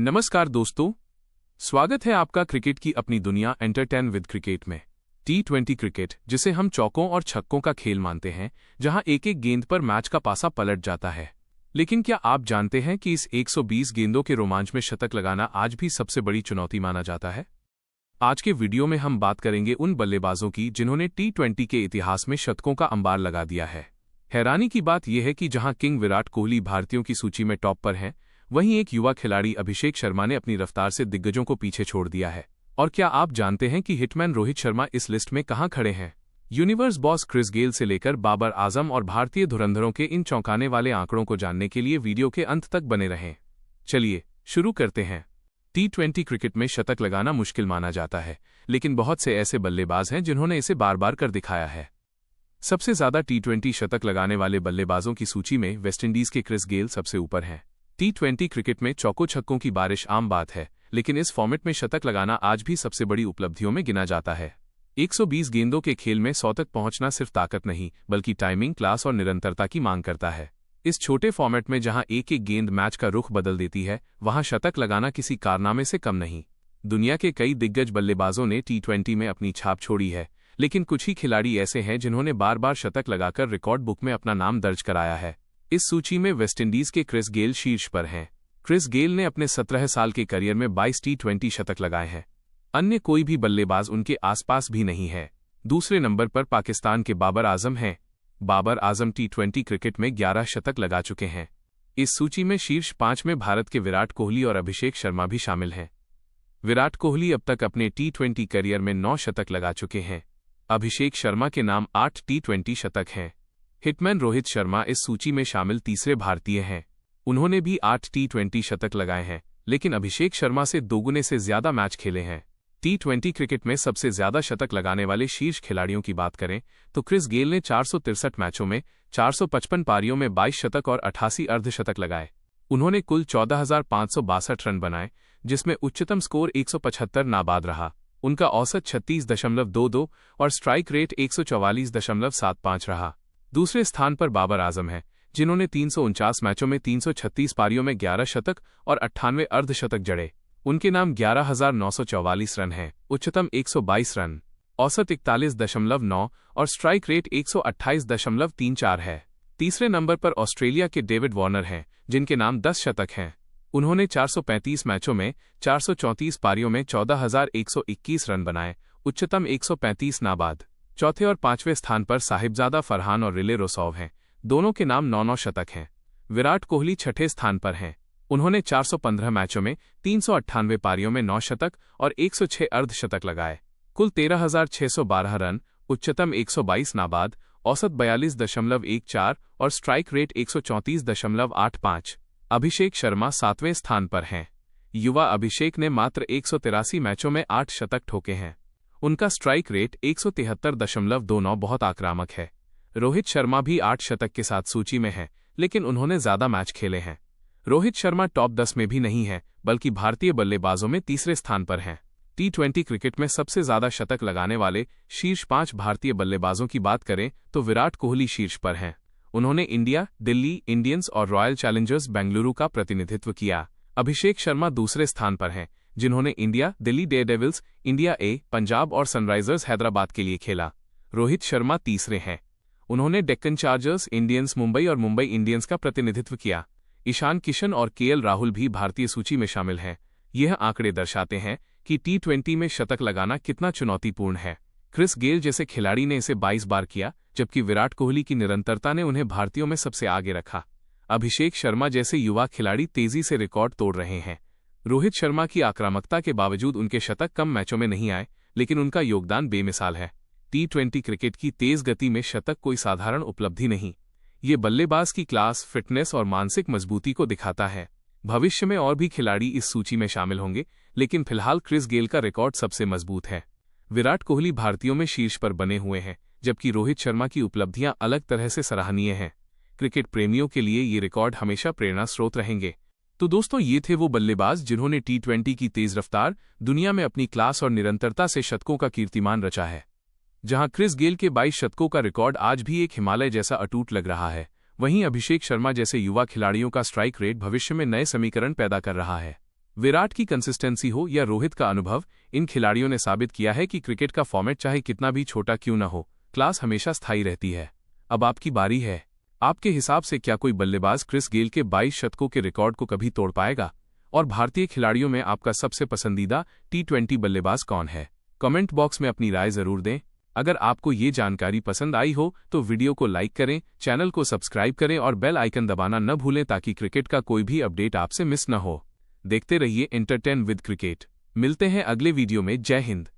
नमस्कार दोस्तों, स्वागत है आपका क्रिकेट की अपनी दुनिया एंटरटेन विद क्रिकेट में। T20 क्रिकेट, जिसे हम चौकों और छक्कों का खेल मानते हैं, जहां एक एक गेंद पर मैच का पासा पलट जाता है। लेकिन क्या आप जानते हैं कि इस 120 गेंदों के रोमांच में शतक लगाना आज भी सबसे बड़ी चुनौती माना जाता है? आज के वीडियो में हम बात करेंगे उन बल्लेबाजों की जिन्होंने T20 के इतिहास में शतकों का अंबार लगा दिया है। हैरानी की बात यह है कि जहां किंग विराट कोहली भारतीयों की सूची में टॉप पर हैं, वहीं एक युवा खिलाड़ी अभिषेक शर्मा ने अपनी रफ्तार से दिग्गजों को पीछे छोड़ दिया है। और क्या आप जानते हैं कि हिटमैन रोहित शर्मा इस लिस्ट में कहां खड़े हैं? यूनिवर्स बॉस क्रिस गेल से लेकर बाबर आजम और भारतीय धुरंधरों के इन चौंकाने वाले आंकड़ों को जानने के लिए वीडियो के अंत तक बने रहें। चलिए शुरू करते हैं। T20 क्रिकेट में शतक लगाना मुश्किल माना जाता है, लेकिन बहुत से ऐसे बल्लेबाज हैं जिन्होंने इसे बार बार कर दिखाया है। सबसे ज्यादा T20 शतक लगाने वाले बल्लेबाजों की सूची में वेस्टइंडीज के क्रिस गेल सबसे ऊपर हैं। T20 क्रिकेट में चौकों छक्कों की बारिश आम बात है, लेकिन इस फॉर्मेट में शतक लगाना आज भी सबसे बड़ी उपलब्धियों में गिना जाता है। 120 गेंदों के खेल में 100 तक पहुंचना सिर्फ ताकत नहीं, बल्कि टाइमिंग, क्लास और निरंतरता की मांग करता है। इस छोटे फॉर्मेट में जहां एक एक गेंद मैच का रुख बदल देती है, वहां शतक लगाना किसी कारनामे से कम नहीं। दुनिया के कई दिग्गज बल्लेबाजों ने T20 में अपनी छाप छोड़ी है, लेकिन कुछ ही खिलाड़ी ऐसे हैं जिन्होंने बार बार शतक लगाकर रिकॉर्ड बुक में अपना नाम दर्ज कराया है। इस सूची में वेस्टइंडीज के क्रिस गेल शीर्ष पर हैं। क्रिस गेल ने अपने 17 साल के करियर में 22 T20 शतक लगाए हैं। अन्य कोई भी बल्लेबाज उनके आसपास भी नहीं है। दूसरे नंबर पर पाकिस्तान के बाबर आजम हैं। बाबर आजम T20 क्रिकेट में 11 शतक लगा चुके हैं। इस सूची में शीर्ष 5 में भारत के विराट कोहली और अभिषेक शर्मा भी शामिल हैं। विराट कोहली अब तक अपने T20 करियर में 9 शतक लगा चुके हैं। अभिषेक शर्मा के नाम 8 T20 शतक हैं। हिटमैन रोहित शर्मा इस सूची में शामिल तीसरे भारतीय हैं। उन्होंने भी 8 T20 शतक लगाए हैं, लेकिन अभिषेक शर्मा से दोगुने से ज्यादा मैच खेले हैं। T20 क्रिकेट में सबसे ज्यादा शतक लगाने वाले शीर्ष खिलाड़ियों की बात करें तो क्रिस गेल ने 463 मैचों में 455 पारियों में 22 शतक और 88 अर्धशतक लगाए। उन्होंने कुल 14,562 रन बनाए, जिसमें उच्चतम स्कोर 175 नाबाद रहा। उनका औसत 36.22 और स्ट्राइक रेट 144.75 रहा। दूसरे स्थान पर बाबर आजम हैं, जिन्होंने 349 मैचों में 336 पारियों में 11 शतक और 98 अर्धशतक जड़े। उनके नाम 11,944 रन हैं, उच्चतम 122 रन, औसत 41.9 और स्ट्राइक रेट 128.34 है। तीसरे नंबर पर ऑस्ट्रेलिया के डेविड वार्नर हैं, जिनके नाम 10 शतक हैं। उन्होंने 435 मैचों में 434 पारियों में 14,121 रन बनाए, उच्चतम 135 नाबाद। चौथे और पांचवें स्थान पर साहिबजादा फरहान और रिले रोसोव हैं। दोनों के नाम 9-9 शतक हैं। विराट कोहली छठे स्थान पर हैं। उन्होंने 415 मैचों में 398 पारियों में 9 शतक और 106 अर्धशतक लगाए। कुल 13,612 रन, उच्चतम 122 नाबाद, औसत 42.14 और स्ट्राइक रेट 134.85। अभिषेक शर्मा 7वें स्थान पर हैं। युवा अभिषेक ने मात्र 183 मैचों में 8 शतक ठोके हैं। उनका स्ट्राइक रेट 173.29 बहुत आक्रामक है। रोहित शर्मा भी 8 शतक के साथ सूची में हैं, लेकिन उन्होंने ज्यादा मैच खेले हैं। रोहित शर्मा टॉप 10 में भी नहीं है, बल्कि भारतीय बल्लेबाजों में तीसरे स्थान पर हैं। T20 क्रिकेट में सबसे ज्यादा शतक लगाने वाले शीर्ष 5 भारतीय बल्लेबाजों की बात करें तो विराट कोहली शीर्ष पर हैं। उन्होंने इंडिया, दिल्ली इंडियंस और रॉयल चैलेंजर्स बेंगलुरु का प्रतिनिधित्व किया। अभिषेक शर्मा दूसरे स्थान पर हैं, जिन्होंने इंडिया, दिल्ली डेयरडेविल्स, इंडिया ए, पंजाब और सनराइजर्स हैदराबाद के लिए खेला। रोहित शर्मा तीसरे हैं। उन्होंने डेक्कन चार्जर्स, इंडियंस मुंबई और मुंबई इंडियंस का प्रतिनिधित्व किया। ईशान किशन और KL राहुल भी भारतीय सूची में शामिल हैं। यह आंकड़े दर्शाते हैं कि T20 में शतक लगाना कितना चुनौतीपूर्ण है। क्रिस गेल जैसे खिलाड़ी ने इसे 22 बार किया, जबकि विराट कोहली की निरंतरता ने उन्हें भारतीयों में सबसे आगे रखा। अभिषेक शर्मा जैसे युवा खिलाड़ी तेजी से रिकॉर्ड तोड़ रहे हैं। रोहित शर्मा की आक्रामकता के बावजूद उनके शतक कम मैचों में नहीं आए, लेकिन उनका योगदान बेमिसाल है। T20 क्रिकेट की तेज गति में शतक कोई साधारण उपलब्धि नहीं। ये बल्लेबाज की क्लास, फिटनेस और मानसिक मजबूती को दिखाता है। भविष्य में और भी खिलाड़ी इस सूची में शामिल होंगे, लेकिन फिलहाल क्रिस गेल का रिकॉर्ड सबसे मजबूत है। विराट कोहली भारतीयों में शीर्ष पर बने हुए हैं, जबकि रोहित शर्मा की उपलब्धियां अलग तरह से सराहनीय हैं। क्रिकेट प्रेमियों के लिए ये रिकॉर्ड हमेशा प्रेरणा स्रोत रहेंगे। तो दोस्तों, ये थे वो बल्लेबाज जिन्होंने T20 की तेज रफ्तार दुनिया में अपनी क्लास और निरंतरता से शतकों का कीर्तिमान रचा है। जहां क्रिस गेल के 22 शतकों का रिकॉर्ड आज भी एक हिमालय जैसा अटूट लग रहा है, वहीं अभिषेक शर्मा जैसे युवा खिलाड़ियों का स्ट्राइक रेट भविष्य में नए समीकरण पैदा कर रहा है। विराट की कंसिस्टेंसी हो या रोहित का अनुभव, इन खिलाड़ियों ने साबित किया है कि क्रिकेट का फॉर्मेट चाहे कितना भी छोटा क्यों न हो, क्लास हमेशा स्थायी रहती है। अब आपकी बारी है। आपके हिसाब से क्या कोई बल्लेबाज क्रिस गेल के 22 शतकों के रिकॉर्ड को कभी तोड़ पाएगा? और भारतीय खिलाड़ियों में आपका सबसे पसंदीदा T20 बल्लेबाज कौन है? कमेंट बॉक्स में अपनी राय जरूर दें। अगर आपको ये जानकारी पसंद आई हो तो वीडियो को लाइक करें, चैनल को सब्सक्राइब करें और बेल आइकन दबाना न भूलें ताकि क्रिकेट का कोई भी अपडेट आपसे मिस न हो। देखते रहिए एंटरटेन विद क्रिकेट। मिलते हैं अगले वीडियो में। जय हिंद।